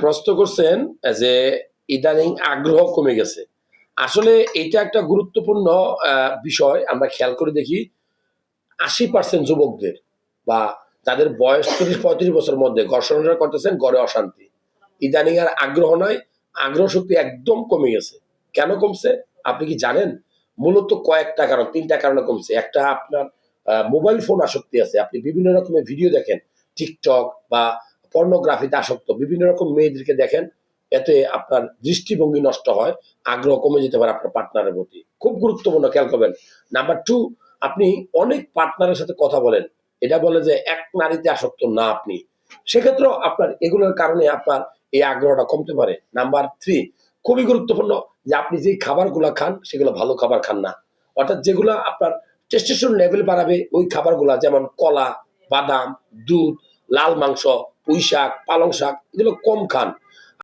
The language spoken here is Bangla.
প্রশ্ন করছেন যে ইদানিং আগ্রহ কমে গেছে। আসলে এটা একটা গুরুত্বপূর্ণ বিষয়। আমরা খেয়াল করে দেখি ৮০% যুবকদের বা যাদের বয়স ৩০-৩৫ বছরের মধ্যে ঘর্ষণটা করতেছেন, গড়ে অশান্তি। ইদানিং আর আগ্রহ নয়, আগ্রহ শক্তি একদম কমে গেছে। কেন কমছে আপনি কি জানেন? মূলত কয়েকটা কারণ, ৩টা কারণে কমছে। একটা আপনার মোবাইল ফোন আসক্তি আছে। আপনি বিভিন্ন রকমের ভিডিও দেখেন, টিকটক বা পর্নোগ্রাফিতে আসক্ত বিভিন্ন রকম মেয়েদেরকে দেখেন, এতে আপনার দৃষ্টিভঙ্গি নষ্ট হয়, আগ্রহ কমে যেতে পারে আপনার পার্টনারের প্রতি। খুব গুরুত্বপূর্ণ, খেয়াল করবেন। নাম্বার টু, আপনি অনেক পার্টনারের সাথে কথা বলেন, এটা বলে যে এক নারীতে আসক্ত না আপনি, সেক্ষেত্রেও আপনার এগুলোর কারণে আপনার এই আগ্রহটা কমতে পারে। নাম্বার থ্রি, খুবই গুরুত্বপূর্ণ, যে আপনি যেই খাবারগুলো খান সেগুলো ভালো খাবার খান না। অর্থাৎ যেগুলো আপনার টেস্টোস্টেরন লেভেল বাড়াবে ওই খাবারগুলো, যেমন কলা, বাদাম, দুধ, লাল মাংস, পুঁই শাক, পালং শাক, এগুলো কম খান।